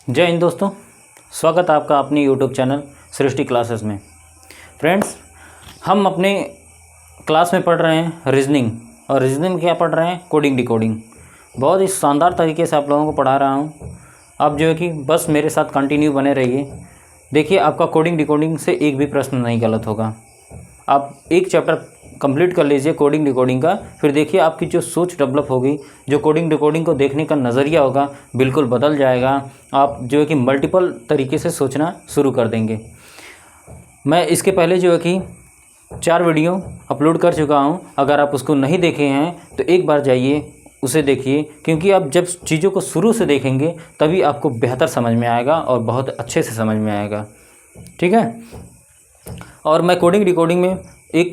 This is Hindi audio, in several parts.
जय हिंद दोस्तों, स्वागत है आपका अपने यूट्यूब चैनल सृष्टि क्लासेस में। फ्रेंड्स, हम अपने क्लास में पढ़ रहे हैं रीजनिंग, और रीजनिंग क्या पढ़ रहे हैं? Coding decoding. बहुत ही शानदार तरीके से आप लोगों को पढ़ा रहा हूँ। आप जो है कि बस मेरे साथ कंटिन्यू बने रहिए। देखिए, आपका कोडिंग डिकोडिंग से एक भी प्रश्न नहीं गलत होगा। आप एक चैप्टर कंप्लीट कर लीजिए कोडिंग डिकोडिंग का, फिर देखिए आपकी जो सोच डेवलप होगी, जो कोडिंग डिकोडिंग को देखने का नज़रिया होगा बिल्कुल बदल जाएगा। आप जो है कि मल्टीपल तरीके से सोचना शुरू कर देंगे। मैं इसके पहले जो है कि 4 वीडियो अपलोड कर चुका हूं। अगर आप उसको नहीं देखे हैं तो एक बार जाइए उसे देखिए, क्योंकि आप जब चीज़ों को शुरू से देखेंगे तभी आपको बेहतर समझ में आएगा और बहुत अच्छे से समझ में आएगा। ठीक है। और मैं कोडिंग डिकोडिंग में एक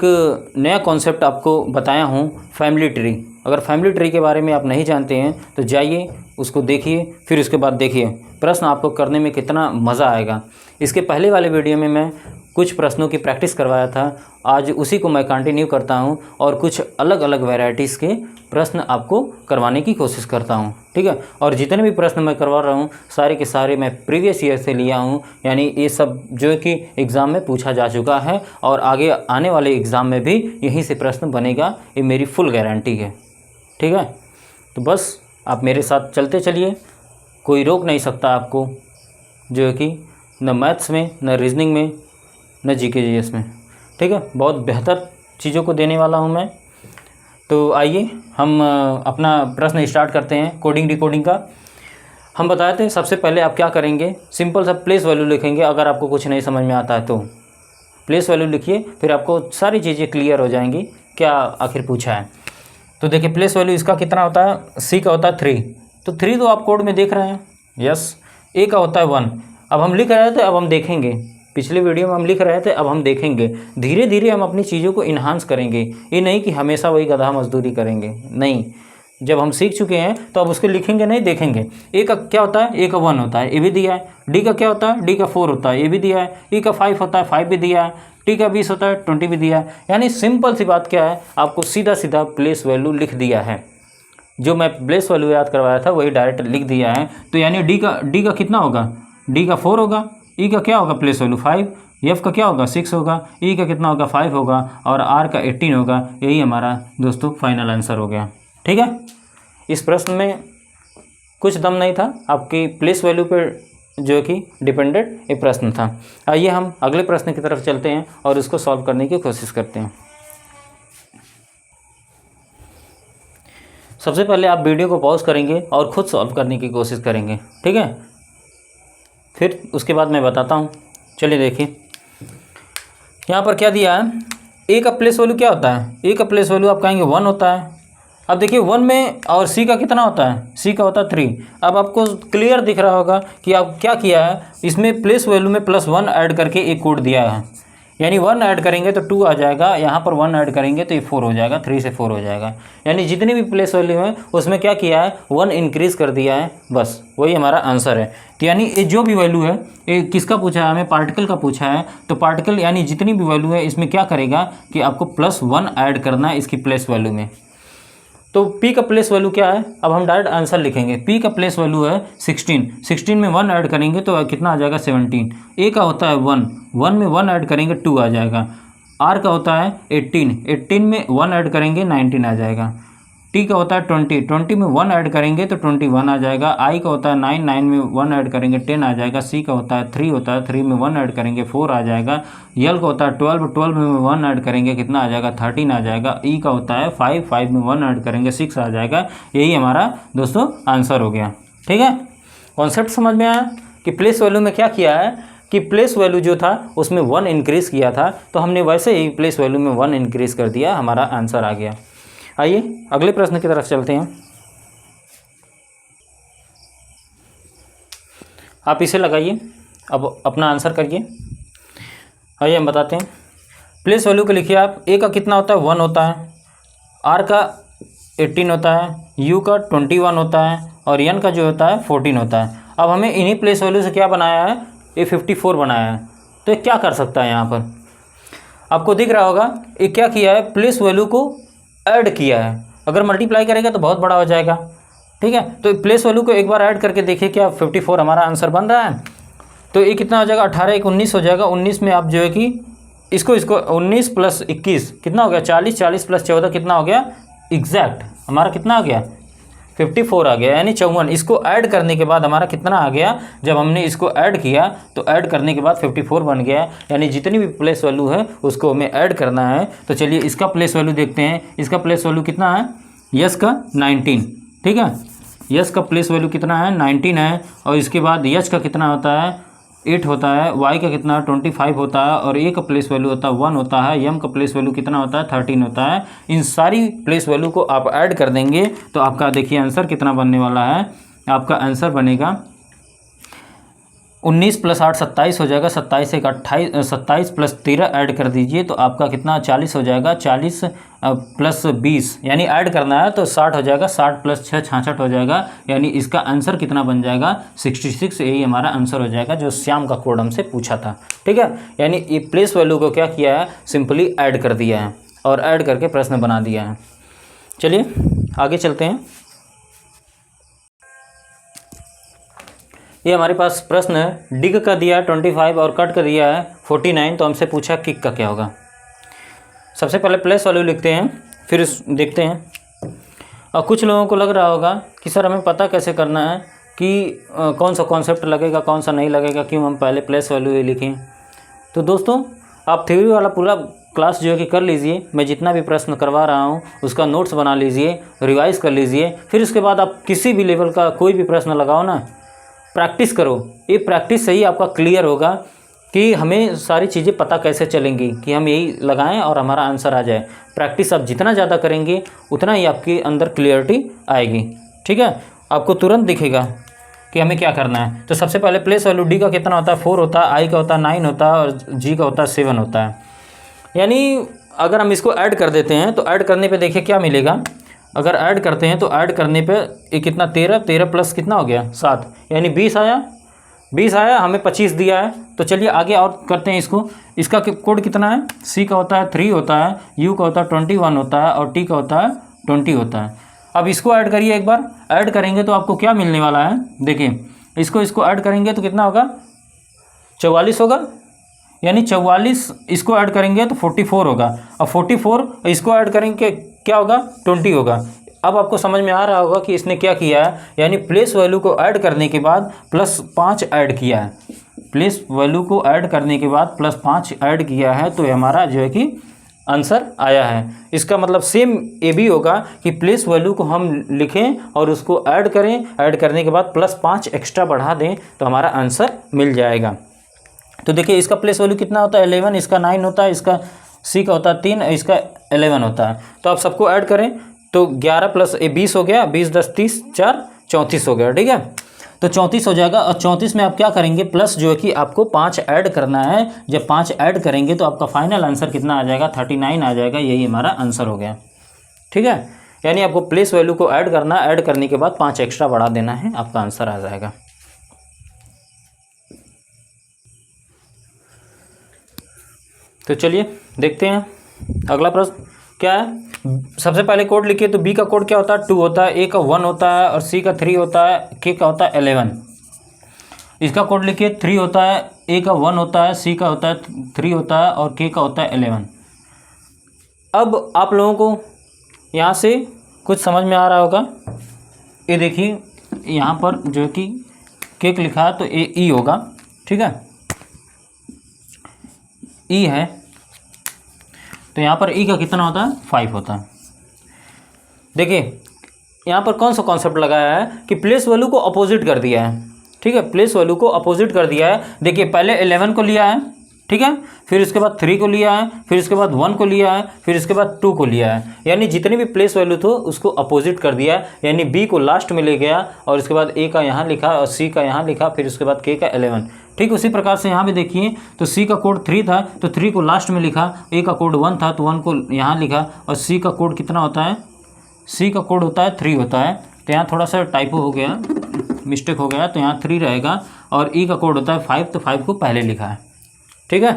नया कॉन्सेप्ट आपको बताया हूँ, फैमिली ट्री। अगर फैमिली ट्री के बारे में आप नहीं जानते हैं तो जाइए उसको देखिए, फिर उसके बाद देखिए प्रश्न आपको करने में कितना मज़ा आएगा। इसके पहले वाले वीडियो में मैं कुछ प्रश्नों की प्रैक्टिस करवाया था, आज उसी को मैं कंटिन्यू करता हूं और कुछ अलग अलग वैरायटीज़ के प्रश्न आपको करवाने की कोशिश करता हूं। ठीक है। और जितने भी प्रश्न मैं करवा रहा हूं सारे के सारे मैं प्रीवियस ईयर से लिया हूं, यानी ये सब जो है कि एग्ज़ाम में पूछा जा चुका है और आगे आने वाले एग्ज़ाम में भी यहीं से प्रश्न बनेगा, ये मेरी फुल गारंटी है। ठीक है। तो बस आप मेरे साथ चलते चलिए, कोई रोक नहीं सकता आपको, जो है कि न मैथ्स में, न रीजनिंग में, न जीके जीएस में। ठीक है। बहुत बेहतर चीज़ों को देने वाला हूं मैं। तो आइए हम अपना प्रश्न स्टार्ट करते हैं कोडिंग डिकोडिंग का। हम बताते हैं सबसे पहले आप क्या करेंगे, सिंपल सा प्लेस वैल्यू लिखेंगे। अगर आपको कुछ नहीं समझ में आता है तो प्लेस वैल्यू लिखिए, फिर आपको सारी चीज़ें क्लियर हो जाएंगी क्या आखिर पूछा है। तो देखिए, प्लेस वैल्यू इसका कितना होता है, सी का होता है 3। तो 3 तो आप कोड में देख रहे हैं, यस। ए का होता है 1। अब हम लिख रहे थे, अब हम देखेंगे। पिछले वीडियो में हम लिख रहे थे, अब हम देखेंगे। धीरे धीरे हम अपनी चीज़ों को इन्हांस करेंगे। ये नहीं कि हमेशा वही गधा मजदूरी करेंगे, नहीं। जब हम सीख चुके हैं तो अब उसको लिखेंगे नहीं, देखेंगे। ए का क्या होता है, ए का 1 होता है, ये भी दिया है। डी का क्या होता है, डी का 4 होता है, ये भी दिया है। ई का 5 होता है, 5 भी दिया है। टी का 20 होता है, 20 भी दिया है। यानी सिंपल सी बात क्या है, आपको सीधा सीधा प्लेस वैल्यू लिख दिया है। जो मैं प्लेस वैल्यू याद करवाया था वही डायरेक्ट लिख दिया है। तो यानी डी का कितना होगा, डी का 4 होगा। ई का क्या होगा, प्लेस वैल्यू 5। एफ का क्या होगा, 6 होगा। ई का कितना होगा, 5 होगा। और आर का 18 होगा। यही हमारा दोस्तों फाइनल आंसर हो गया। ठीक है। इस प्रश्न में कुछ दम नहीं था, आपकी प्लेस वैल्यू पर जो है कि डिपेंडेंट एक प्रश्न था। आइए हम अगले प्रश्न की तरफ चलते हैं और इसको सॉल्व करने की कोशिश करते हैं। सबसे पहले आप वीडियो को पॉज करेंगे और खुद सॉल्व करने की कोशिश करेंगे। ठीक है। फिर उसके बाद मैं बताता हूँ। चलिए देखिए, यहाँ पर क्या दिया है, ए का प्लेस वैल्यू क्या होता है, ए का प्लेस वैल्यू आप कहेंगे 1 होता है। अब देखिए 1 में, और सी का कितना होता है, सी का होता है 3। अब आपको क्लियर दिख रहा होगा कि आप क्या किया है, इसमें प्लेस वैल्यू में +1 ऐड करके एक कोड दिया है। यानी 1 ऐड करेंगे तो 2 आ जाएगा, यहाँ पर 1 ऐड करेंगे तो ये 4 हो जाएगा, 3 से 4 हो जाएगा। यानी जितनी भी प्लेस वैल्यू है उसमें क्या किया है, 1 इंक्रीज़ कर दिया है, बस वही हमारा आंसर है। तो यानी ये जो भी वैल्यू है, ये किसका पूछा है, हमें पार्टिकल का पूछा है। तो पार्टिकल यानी जितनी भी वैल्यू है इसमें क्या करेगा कि आपको +1 ऐड करना है इसकी प्लेस वैल्यू में। तो P का प्लेस वैल्यू क्या है, अब हम डायरेक्ट आंसर लिखेंगे। P का प्लेस वैल्यू है 16। 16 में 1 ऐड करेंगे तो कितना आ जाएगा, 17। A का होता है 1, 1 में 1 ऐड करेंगे 2 आ जाएगा। R का होता है 18, 18 में 1 ऐड करेंगे 19 आ जाएगा। T का होता है 20, 20 में 1 ऐड करेंगे तो 21 आ जाएगा। I का होता है 9, 9 में 1 ऐड करेंगे 10 आ जाएगा। C का होता है 3 होता है, 3 में 1 ऐड करेंगे 4 आ जाएगा। L का होता है 12, 12 में 1 ऐड करेंगे कितना आ जाएगा, 13 आ जाएगा। E का होता है 5, 5 में 1 ऐड करेंगे 6 आ जाएगा। यही हमारा दोस्तों आंसर हो गया। ठीक है। कॉन्सेप्ट समझ में आया कि प्लेस वैल्यू में क्या किया है कि प्लेस वैल्यू जो था उसमें 1 इंक्रीज़ किया था, तो हमने वैसे ही प्लेस वैल्यू में 1 इंक्रीज़ कर दिया, हमारा आंसर आ गया। आइए अगले प्रश्न की तरफ चलते हैं। आप इसे लगाइए, अब अपना आंसर करिए। आइए हम बताते हैं। प्लेस वैल्यू को लिखिए आप। ए का कितना होता है, 1 होता है। आर का 18 होता है। यू का 21 होता है। और एन का जो होता है 14 होता है। अब हमें इन्हीं प्लेस वैल्यू से क्या बनाया है, ये 54 बनाया है। तो ये क्या कर सकता है, यहाँ पर आपको दिख रहा होगा ये क्या किया है, प्लेस वैल्यू को ऐड किया है। अगर मल्टीप्लाई करेगा तो बहुत बड़ा हो जाएगा, ठीक है। तो प्लेस वैल्यू को एक बार ऐड करके देखिए क्या 54 हमारा आंसर बन रहा है। तो ये कितना हो जाएगा, 18 एक 19 हो जाएगा। 19 में आप जो है कि इसको 19 प्लस 21 कितना हो गया 40, 40 प्लस 14 कितना हो गया, एग्जैक्ट हमारा कितना आ गया 54 आ गया, यानी 54। इसको ऐड करने के बाद हमारा कितना आ गया, जब हमने इसको ऐड किया तो ऐड करने के बाद 54 बन गया, यानी जितनी भी प्लेस वैल्यू है उसको हमें ऐड करना है। तो चलिए इसका प्लेस वैल्यू देखते हैं। इसका प्लेस वैल्यू कितना है, यस का 19, ठीक है। यस का प्लेस वैल्यू कितना है 19 है, और इसके बाद यच का कितना होता है 8 होता है, वाई का कितना 25 होता है, और ए का प्लेस वैल्यू होता है 1 होता है, यम का प्लेस वैल्यू कितना होता है 13 होता है। इन सारी प्लेस वैल्यू को आप ऐड कर देंगे तो आपका देखिए आंसर कितना बनने वाला है। आपका आंसर बनेगा 19 प्लस 8 27 हो जाएगा, 27 एक 28, 27 प्लस 13 ऐड कर दीजिए तो आपका कितना 40 हो जाएगा। 40 प्लस 20 यानी ऐड करना है तो 60 हो जाएगा, 60 प्लस 6 66 हो जाएगा, यानी इसका आंसर कितना बन जाएगा 66। यही हमारा आंसर हो जाएगा जो श्याम का कोड हमसे पूछा था, ठीक है। यानी ये प्लेस वैल्यू को क्या किया है, सिंपली ऐड कर दिया है और ऐड करके प्रश्न बना दिया है। चलिए आगे चलते हैं। ये हमारे पास प्रश्न है, डिग का दिया 25 और कट का दिया है 49, तो हमसे पूछा किक का क्या होगा। सबसे पहले प्लेस वैल्यू लिखते हैं, फिर देखते हैं। और कुछ लोगों को लग रहा होगा कि सर हमें पता कैसे करना है कि कौन सा कॉन्सेप्ट लगेगा कौन सा नहीं लगेगा, क्यों हम पहले प्लेस वैल्यू ही लिखें। तो दोस्तों आप थ्योरी वाला पूरा क्लास जो है कि कर लीजिए, मैं जितना भी प्रश्न करवा रहा हूँ उसका नोट्स बना लीजिए, रिवाइज कर लीजिए, फिर उसके बाद आप किसी भी लेवल का कोई भी प्रश्न लगाओ ना, प्रैक्टिस करो। ये प्रैक्टिस से ही आपका क्लियर होगा कि हमें सारी चीज़ें पता कैसे चलेंगी कि हम यही लगाएं और हमारा आंसर आ जाए। प्रैक्टिस आप जितना ज़्यादा करेंगे उतना ही आपके अंदर क्लियरिटी आएगी, ठीक है। आपको तुरंत दिखेगा कि हमें क्या करना है। तो सबसे पहले प्लेस वैल्यू डी का कितना होता है 4 होता है, आई का होता है 9 होता है, और जी का होता है 7 होता है। यानी अगर हम इसको ऐड कर देते हैं तो ऐड करने पे देखिए क्या मिलेगा। अगर ऐड करते हैं तो ऐड करने पे ये कितना 13 प्लस कितना हो गया 7, यानी 20 आया, हमें 25 दिया है। तो चलिए आगे और करते हैं इसको। इसका कोड कितना है, सी का होता है 3 होता है, यू का होता है 21 होता है, और टी का होता है 20 होता है। अब इसको ऐड करिए, एक बार ऐड करेंगे तो आपको क्या मिलने वाला है, देखिए इसको ऐड करेंगे तो कितना होगा 44 होगा, यानी 44 इसको ऐड करेंगे तो 44 होगा, और 44 इसको ऐड करेंगे क्या होगा 20 होगा। अब आपको समझ में आ रहा होगा कि इसने क्या किया है, यानी प्लेस वैल्यू को ऐड करने के बाद +5 ऐड किया है। प्लेस वैल्यू को ऐड करने के बाद +5 ऐड किया है, तो हमारा जो है कि आंसर आया है। इसका मतलब सेम ये भी होगा कि प्लेस वैल्यू को हम लिखें और उसको ऐड करें, ऐड करने के बाद +5 एक्स्ट्रा बढ़ा दें तो हमारा आंसर मिल जाएगा। तो देखिए इसका प्लेस वैल्यू कितना होता है 11, इसका 9 होता है, इसका सी का होता है 3, इसका 11 होता है। तो आप सबको ऐड करें तो 11 प्लस 20 हो गया, 20 10 30 4 34 हो गया, ठीक है। तो 34 हो जाएगा, और 34 में आप क्या करेंगे प्लस जो है कि आपको 5 ऐड करना है। जब 5 ऐड करेंगे तो आपका फाइनल आंसर कितना आ जाएगा 39 आ जाएगा। यही हमारा आंसर हो गया, ठीक है। यानी आपको प्लेस वैल्यू को ऐड करना, ऐड करने के बाद 5 एक्स्ट्रा बढ़ा देना है, आपका आंसर आ जाएगा। तो चलिए देखते हैं अगला प्रश्न क्या है। सबसे पहले कोड लिखिए, तो बी का कोड क्या होता है 2 होता है, ए का 1 होता है, और सी का 3 होता है, के का होता है 11। इसका कोड लिखिए 3 होता है, ए का 1 होता है, सी का होता है 3 होता है, और के का होता है 11। अब आप लोगों को यहाँ से कुछ समझ में आ रहा होगा। ये देखिए यहाँ पर जो कि केक लिखा है तो ए ई होगा, ठीक है, ई है। तो यहाँ पर ई का कितना होता है 5 होता है। देखिए यहाँ पर कौन सा कॉन्सेप्ट लगाया है कि प्लेस वैल्यू को अपोजिट कर दिया है, ठीक है, प्लेस वैल्यू को अपोजिट कर दिया है। देखिए पहले 11 को लिया है, ठीक है, फिर उसके बाद 3 को लिया है, फिर उसके बाद 1 को लिया है, फिर उसके बाद 2 को लिया है। यानी जितने भी प्लेस वैल्यू थे उसको अपोजिट कर दिया है, यानी बी को लास्ट में ले गया और उसके बाद ए का यहाँ लिखा और सी का यहाँ लिखा, फिर उसके बाद के का 11। ठीक उसी प्रकार से यहाँ भी देखिए, तो सी का कोड 3 था तो 3 को लास्ट में लिखा, ए का कोड 1 था तो 1 को यहाँ लिखा, और सी का कोड कितना होता है, सी का कोड होता है 3 होता है। तो यहाँ थोड़ा सा टाइपो हो गया, मिस्टेक हो गया, तो यहाँ 3 रहेगा, और ई का कोड होता है 5, तो 5 को पहले लिखा है, ठीक है।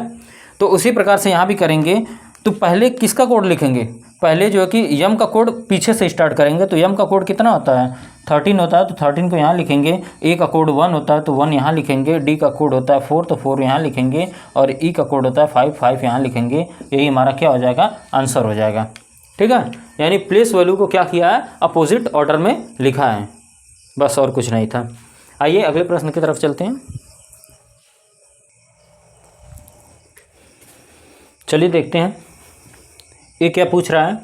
तो उसी प्रकार से यहाँ भी करेंगे, तो पहले किसका कोड लिखेंगे, पहले जो है कि यम का कोड पीछे से स्टार्ट करेंगे। तो यम का कोड कितना होता है 13 होता है, तो 13 को यहाँ लिखेंगे। ए का कोड 1 होता है तो 1 यहाँ लिखेंगे। डी का कोड होता है 4 तो 4 यहाँ लिखेंगे। और ई का कोड होता है 5 यहाँ लिखेंगे। यही हमारा क्या हो जाएगा, आंसर हो जाएगा। ठीक है, यानी प्लेस वैल्यू को क्या किया है, अपोजिट ऑर्डर में लिखा है, बस और कुछ नहीं था। आइए अगले प्रश्न की तरफ चलते हैं। चलिए देखते हैं ये क्या पूछ रहा है।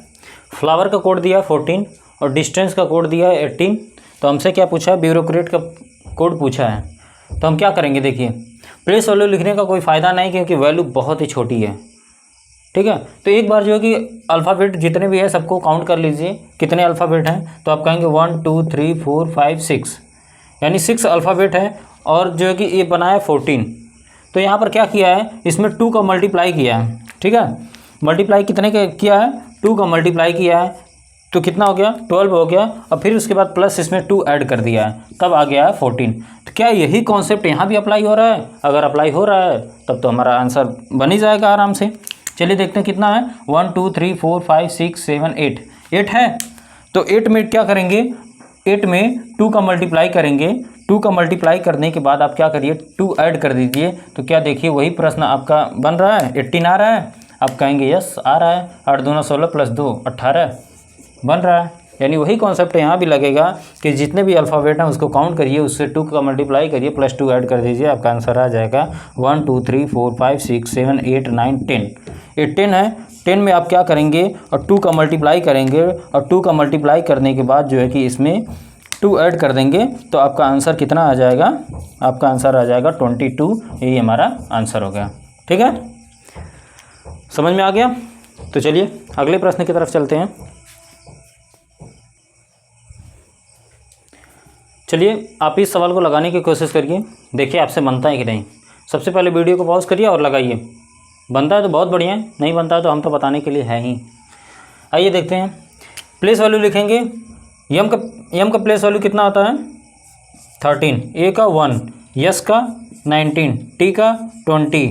फ्लावर का कोड दिया है 14 और डिस्टेंस का कोड दिया है 18। तो हमसे क्या पूछा है, ब्यूरोक्रेट का कोड पूछा है। तो हम क्या करेंगे, देखिए प्लेस वैल्यू लिखने का कोई फ़ायदा नहीं क्योंकि वैल्यू बहुत ही छोटी है। ठीक है, तो एक बार जो है कि अल्फ़ाबेट जितने भी है सबको काउंट कर लीजिए, कितने अल्फ़ाबेट हैं। तो आप कहेंगे 1 2 3 4 5 6, यानी 6 अल्फ़ाबेट है। और जो है कि ये बना है 14। तो यहाँ पर क्या किया है, इसमें 2 का मल्टीप्लाई किया है। ठीक है, मल्टीप्लाई कितने का किया है, 2 का मल्टीप्लाई किया है, तो कितना हो गया 12 हो गया। और फिर उसके बाद प्लस इसमें 2 ऐड कर दिया है, तब आ गया है 14। तो क्या यही कॉन्सेप्ट यहाँ भी अप्लाई हो रहा है? अगर अप्लाई हो रहा है तब तो हमारा आंसर बन ही जाएगा आराम से। चलिए देखते हैं कितना है, 1 2 3 4 5 6 7 8, 8 है। तो 8 में क्या करेंगे, 8 में 2 का मल्टीप्लाई करेंगे। 2 का मल्टीप्लाई करने के बाद आप क्या करिए, 2 ऐड कर दीजिए। तो क्या देखिए वही प्रश्न आपका बन रहा है, 18 आ रहा है। आप कहेंगे यस आ रहा है, 8 दूना 16 प्लस 2 18 बन रहा है। यानी वही कॉन्सेप्ट यहाँ भी लगेगा कि जितने भी अल्फ़ाबेट हैं उसको काउंट करिए, उससे 2 का मल्टीप्लाई करिए, प्लस 2 ऐड कर दीजिए, आपका आंसर आ जाएगा 1 2 3 4 5 6 7 8 9 10। ये 10 है, 10 में आप क्या करेंगे और 2 का मल्टीप्लाई करेंगे। और 2 का मल्टीप्लाई करने के बाद जो है कि इसमें 2 ऐड कर देंगे। तो आपका आंसर कितना आ जाएगा, आपका आंसर आ जाएगा 22। यही हमारा आंसर हो गया। ठीक है, समझ में आ गया। तो चलिए अगले प्रश्न की तरफ चलते हैं। चलिए आप इस सवाल को लगाने की कोशिश करिए, देखिए आपसे बनता है कि नहीं। सबसे पहले वीडियो को पॉज करिए और लगाइए। बनता है तो बहुत बढ़िया है, नहीं बनता है तो हम तो बताने के लिए है ही। आइए देखते हैं, प्लेस वैल्यू लिखेंगे। यम का प्लेस वैल्यू कितना होता है 13, ए का 1, यस का 19, टी का 20,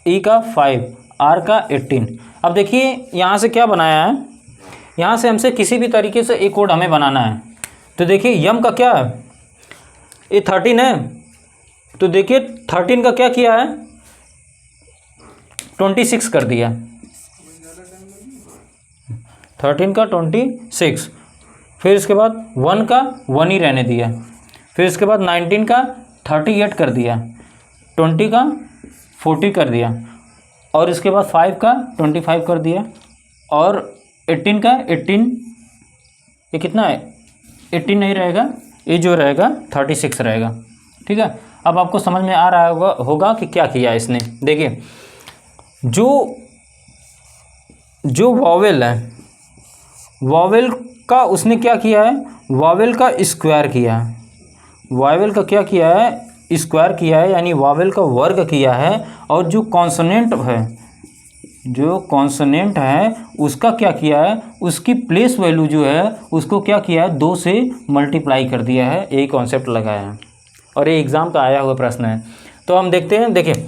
ई का 5, आर का 18। अब देखिए यहाँ से क्या बनाया है, यहाँ से हमसे किसी भी तरीके से एक कोड हमें बनाना है। तो देखिए यम का क्या है, ये 13 है। तो देखिए 13 का क्या किया है, 26 कर दिया। 13 का 26, फिर इसके बाद 1 का 1 ही रहने दिया। फिर इसके बाद 19 का 38 कर दिया, 20 का 40 कर दिया, और इसके बाद 5 का 25 कर दिया, और 18 का 18, ये कितना है 18 नहीं रहेगा, ये जो रहेगा 36 रहेगा। ठीक है, अब आपको समझ में आ रहा होगा कि क्या किया इसने। देखिए जो वॉवेल है, वॉवेल का उसने क्या किया है, वॉवेल का स्क्वायर किया है। वॉवेल का क्या किया है, स्क्वायर किया है, यानी वॉवेल का वर्ग किया है। और जो कॉन्सोनेंट है, जो कॉन्सोनेंट है उसका क्या किया है, उसकी प्लेस वैल्यू जो है उसको क्या किया है 2 से मल्टीप्लाई कर दिया है। यही कॉन्सेप्ट लगाया है और ये एग्ज़ाम का आया हुआ प्रश्न है। तो हम देखते हैं, देखिए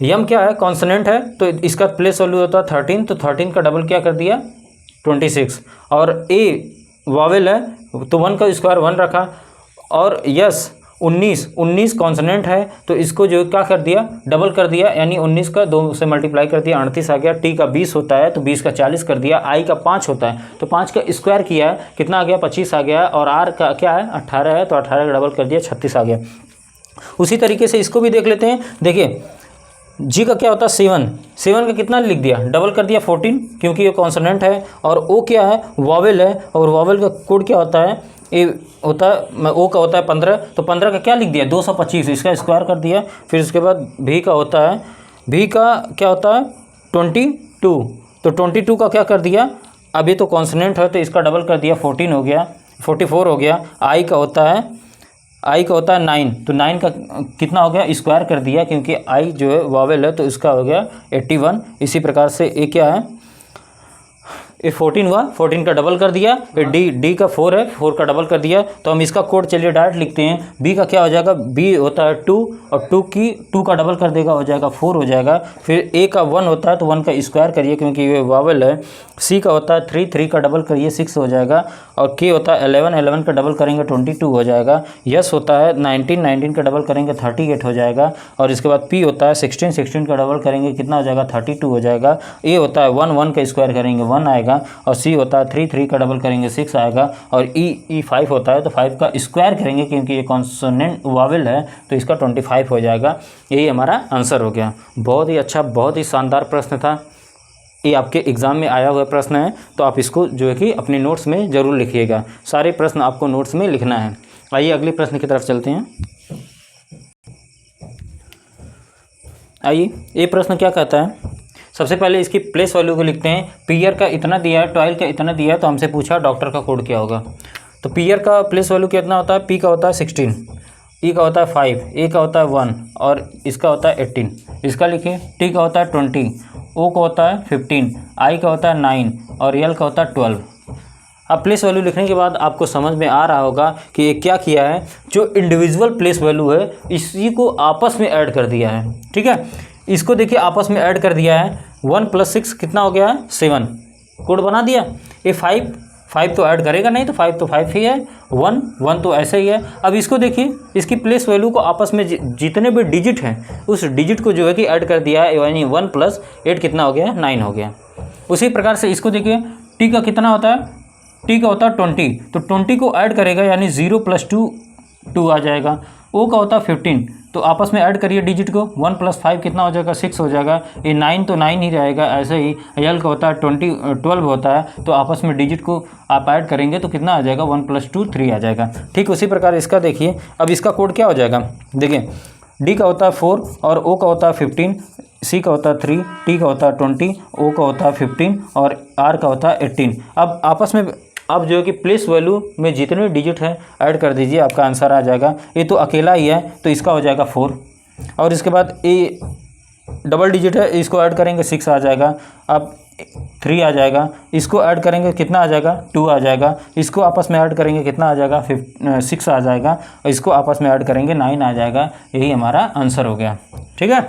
यम क्या है, कॉन्सोनेंट है, तो इसका प्लेस वैल्यू होता है 13। तो 13 का डबल क्या कर दिया 26। और ए वॉवेल है तो 1 का स्क्वायर 1 रखा। और यस 19 कॉन्सोनेंट है, तो इसको जो क्या कर दिया डबल कर दिया, यानी 19 का 2 से मल्टीप्लाई कर दिया, 38 आ गया। टी का 20 होता है तो 20 का 40 कर दिया। आई का 5 होता है तो 5 का स्क्वायर किया है, कितना आ गया 25 आ गया। और आर का क्या है 18 है तो 18 का डबल कर दिया 36 आ गया। उसी तरीके से इसको भी देख लेते हैं। देखिए जी का क्या होता है 7 का कितना लिख दिया, डबल कर दिया 14 क्योंकि ये कॉन्सोनेंट है। और ओ क्या है, वॉवेल है, और वॉवेल का कोड क्या होता है, ए होता है, ओ का होता है 15। तो 15 का क्या लिख दिया 225, इसका स्क्वायर कर दिया। फिर उसके बाद भी का होता है, भी का क्या होता है 22, तो 22 का क्या कर दिया, अभी तो कॉन्सोनेंट है तो इसका डबल कर दिया 14 हो गया, 44 हो गया। आई का होता है 9, तो 9 का कितना हो गया स्क्वायर कर दिया, क्योंकि आई जो है वॉवेल है तो इसका हो गया 81। इसी प्रकार से ए क्या है, ये 14 हुआ, 14 का डबल कर दिया, ये डी का 4 है, 4 का डबल कर दिया। तो हम इसका कोड चलिए डायरेक्ट लिखते हैं। बी का क्या हो जाएगा, बी होता है 2 और 2 का डबल कर देगा हो जाएगा 4 हो जाएगा। फिर ए का 1 होता है तो 1 का स्क्वायर करिए क्योंकि ये वावल है। सी का होता है 3 का डबल करिए 6 हो जाएगा। और के होता है 11 का डबल करेंगे 22 हो जाएगा। यस होता है 19 का डबल करेंगे 38 हो जाएगा। और इसके बाद पी होता है 16 का डबल करेंगे कितना हो जाएगा 32 हो जाएगा। ए होता है 1 का स्क्वायर करेंगे 1 आएगा। और सी होता है 3 का डबल करेंगे 6 आएगा। और ई 5 होता है तो 5 का स्क्वायर करेंगे क्योंकि ये कॉन्सोनेंट वावल है तो इसका 25 हो जाएगा। यही हमारा आंसर हो गया। बहुत ही अच्छा, बहुत ही शानदार प्रश्न था। ये आपके एग्ज़ाम में आया हुआ प्रश्न है तो आप इसको जो है कि अपने नोट्स में ज़रूर लिखिएगा। सारे प्रश्न आपको नोट्स में लिखना है। आइए अगले प्रश्न की तरफ चलते हैं। आइए ये प्रश्न क्या कहता है, सबसे पहले इसकी प्लेस वैल्यू को लिखते हैं। पीयर का इतना दिया है, टॉयल का इतना दिया है, तो हमसे पूछा डॉक्टर का कोड क्या होगा। तो पीयर का प्लेस वैल्यू कितना होता है, पी का होता है 16, ई का होता है 5, ए का होता है 1 और इसका होता है 18। इसका लिखिए। टी का होता है 20, ओ का होता है 15, आई का होता है 9 और एल का होता है 12। अब प्लेस वैल्यू लिखने के बाद आपको समझ में आ रहा होगा कि ये क्या किया है, जो इंडिविजुअल प्लेस वैल्यू है इसी को आपस में ऐड कर दिया है। ठीक है, इसको देखिए आपस में ऐड कर दिया है। 1 + 6 कितना हो गया है 7, कोड बना दिया। ये 5 तो ऐड करेगा नहीं तो 5 तो 5 ही है, 1 तो ऐसे ही है। अब इसको देखिए, इसकी प्लेस वैल्यू को आपस में जितने भी डिजिट हैं उस डिजिट को जो है कि ऐड कर दिया है, यानी 1 + 8 कितना हो गया 9 हो गया। उसी प्रकार से इसको देखिए, टी का कितना होता है, टी का होता है 20, तो 20 को ऐड करेगा यानी 0 + 2 आ जाएगा। ओ का होता है 15, तो आपस में ऐड करिए डिजिट को, 1 + 5 कितना हो जाएगा 6 हो जाएगा। ये 9 तो 9 ही रहेगा। ऐसे ही एल का होता है 12 होता है, तो आपस में डिजिट को आप ऐड करेंगे तो कितना आ जाएगा 1 + 2 3 आ जाएगा। ठीक उसी प्रकार इसका देखिए, अब इसका कोड क्या हो जाएगा, देखिए डी का होता है 4 और ओ का होता है 15, सी का होता है 3, टी का होता है 20, ओ का होता है 15 और आर का होता है 18। अब आपस में अब जो है कि प्लेस वैल्यू में जितने डिजिट हैं ऐड कर दीजिए, आपका आंसर आ जाएगा। ये तो अकेला ही है तो इसका हो जाएगा 4 और इसके बाद ये डबल डिजिट है, इसको ऐड करेंगे 6 आ जाएगा। अब 3 आ जाएगा, इसको ऐड करेंगे कितना आ जाएगा 2 आ जाएगा। इसको आपस में ऐड करेंगे कितना आ जाएगा 6 आ जाएगा और इसको आपस में ऐड करेंगे 9 आ जाएगा। यही हमारा आंसर हो गया। ठीक है,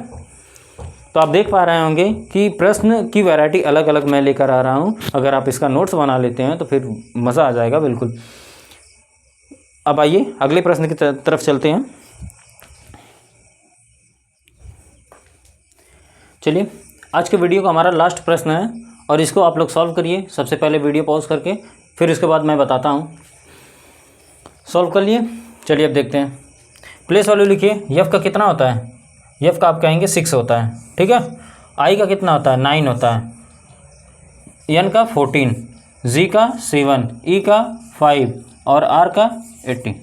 तो आप देख पा रहे होंगे कि प्रश्न की वैरायटी अलग अलग मैं लेकर आ रहा हूँ। अगर आप इसका नोट्स बना लेते हैं तो फिर मज़ा आ जाएगा बिल्कुल। अब आइए अगले प्रश्न की तरफ चलते हैं। चलिए, आज के वीडियो का हमारा लास्ट प्रश्न है और इसको आप लोग सॉल्व करिए। सबसे पहले वीडियो पॉज करके, फिर उसके बाद मैं बताता हूँ। सॉल्व कर लिए, चलिए अब देखते हैं। प्लेस वैल्यू लिखिए। एफ का कितना होता है, एफ का आप कहेंगे 6 होता है। ठीक है, आई का कितना होता है 9 होता है, एन का 14, जी का 7, ई का 5 और आर का 18।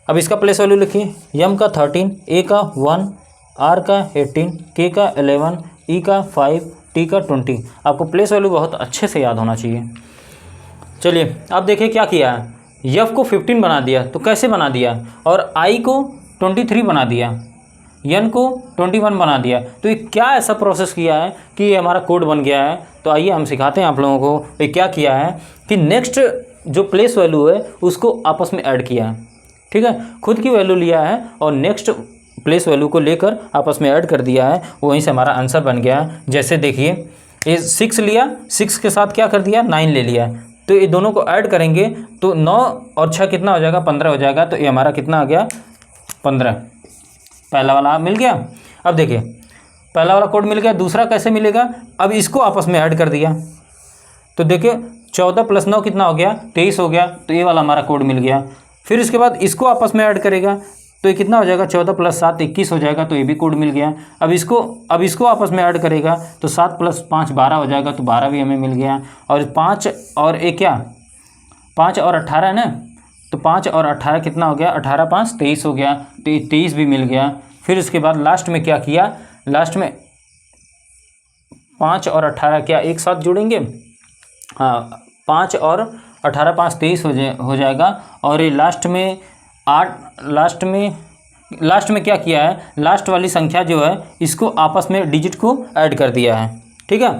अब इसका प्लेस वैल्यू लिखिए। एम का 13, ए का 1, आर का 18, के का 11, ई का 5, टी का 20। आपको प्लेस वैल्यू बहुत अच्छे से याद होना चाहिए। चलिए अब देखिए क्या किया है, एफ को 15 बना दिया, तो कैसे बना दिया, और आई को 23 बना दिया, एन को 21 बना दिया। तो ये क्या ऐसा प्रोसेस किया है कि ये हमारा कोड बन गया है। तो आइए हम सिखाते हैं आप लोगों को ये क्या किया है कि नेक्स्ट जो प्लेस वैल्यू है उसको आपस में ऐड किया है। ठीक है, खुद की वैल्यू लिया है और नेक्स्ट प्लेस वैल्यू को लेकर आपस में ऐड कर दिया है, वहीं से हमारा आंसर बन गया है। जैसे देखिए, ये 6 लिया, 6 के साथ क्या कर दिया 9 ले लिया, तो ये दोनों को ऐड करेंगे तो 9 और 6 कितना हो जाएगा 15 हो जाएगा। तो ये हमारा कितना आ गया 15, पहला वाला मिल गया। अब देखिए पहला वाला कोड मिल गया, दूसरा कैसे मिलेगा, अब इसको आपस में ऐड कर दिया तो देखिए 14 + 9 कितना हो गया 23 हो गया, तो ये वाला हमारा कोड मिल गया। फिर इसके बाद इसको आपस में ऐड करेगा तो ये कितना हो जाएगा 14 + 7 21 हो जाएगा, तो ये भी कोड मिल गया। अब इसको आपस में ऐड करेगा तो 7 + 5 12 हो जाएगा, तो 12 भी हमें मिल गया। और 5 और 1 क्या 5 और 18 है ना, तो 5 और 18 कितना हो गया 18 + 5 23 हो गया, तो 23 भी मिल गया। फिर उसके बाद लास्ट में क्या किया, लास्ट में 5 और 18 क्या एक साथ जुड़ेंगे, हाँ 5 और 18 5 23 हो जाएगा। और ये लास्ट में 8, लास्ट में क्या किया है, लास्ट वाली संख्या जो है इसको आपस में डिजिट को ऐड कर दिया है। ठीक है,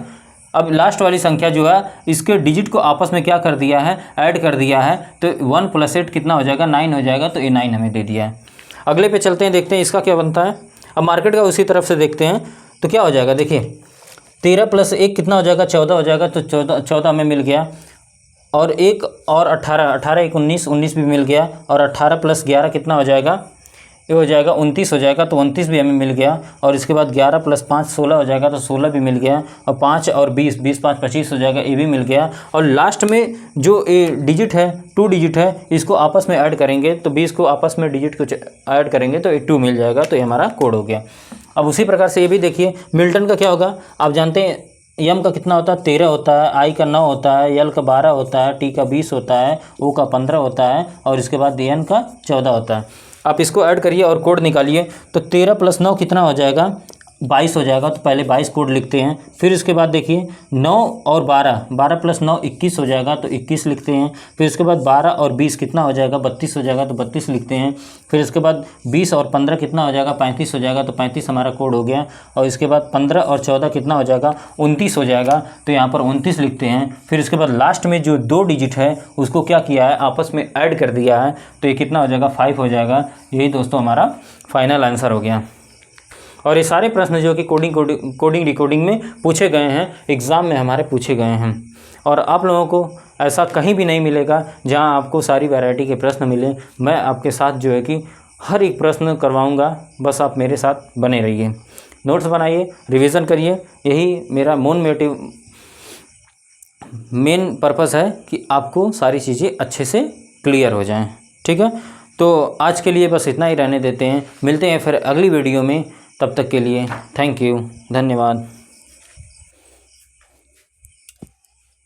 अब लास्ट वाली संख्या जो है इसके डिजिट को आपस में क्या कर दिया है, ऐड कर दिया है, तो 1 + 8 कितना हो जाएगा, 9 हो जाएगा। तो ये 9 हमें दे दिया है। अगले पे चलते हैं, देखते हैं इसका क्या बनता है। अब मार्केट का उसी तरफ से देखते हैं तो क्या हो जाएगा। देखिए 13 + 1 कितना हो जाएगा, 14 हो जाएगा। तो 14 हमें मिल गया। और 1 और 18, 18 1 19, 19 भी मिल गया। और 18 + 11 कितना हो जाएगा, ये हो जाएगा 29 हो जाएगा। तो 29 भी हमें मिल गया। और इसके बाद 11 + 5 16 हो जाएगा। तो 16 भी मिल गया। और 5 और 20, 20 5 25 हो जाएगा, ये भी मिल गया। और लास्ट में जो ये डिजिट है, 2 डिजिट है, इसको आपस में ऐड करेंगे। तो 20 को आपस में डिजिट को ऐड करेंगे तो ये 2 मिल जाएगा। तो ये हमारा कोड हो गया। अब उसी प्रकार से ये भी देखिए मिल्टन का क्या होगा। आप जानते हैं एम का कितना होता है, 13 होता है, आई का 9 होता है, एल का 12 होता है, टी का 20 होता है, ओ का 15 होता है, और इसके बाद एन का 14 होता है। आप इसको ऐड करिए और कोड निकालिए। तो 13 + 9 कितना हो जाएगा, 22 हो जाएगा। तो पहले 22 कोड लिखते हैं। फिर इसके बाद देखिए 9 और 12, 12 + 9 21 हो जाएगा। तो 21 लिखते हैं। फिर इसके बाद 12 और 20 कितना हो जाएगा, 32 हो जाएगा। तो 32 लिखते हैं। फिर इसके बाद 20 और 15 कितना हो जाएगा, 35 हो जाएगा। तो 35 हमारा कोड हो गया। और इसके बाद 15 और 14 कितना हो जाएगा, 29 हो जाएगा। तो यहाँ पर 29 लिखते हैं। फिर इसके बाद लास्ट में जो 2 डिजिट है उसको क्या किया है, आपस में ऐड कर दिया है। तो ये कितना हो जाएगा, 5 हो जाएगा। यही दोस्तों हमारा फाइनल आंसर हो गया। और ये सारे प्रश्न जो कि कोडिंग डिकोडिंग में पूछे गए हैं, एग्ज़ाम में हमारे पूछे गए हैं। और आप लोगों को ऐसा कहीं भी नहीं मिलेगा जहां आपको सारी वैरायटी के प्रश्न मिले। मैं आपके साथ जो है कि हर एक प्रश्न करवाऊंगा, बस आप मेरे साथ बने रहिए, नोट्स बनाइए, रिवीजन करिए। यही मेरा मेन पर्पस है कि आपको सारी चीज़ें अच्छे से क्लियर हो जाएं। ठीक है, तो आज के लिए बस इतना ही रहने देते हैं। मिलते हैं फिर अगली वीडियो में। तब तक के लिए थैंक यू, धन्यवाद।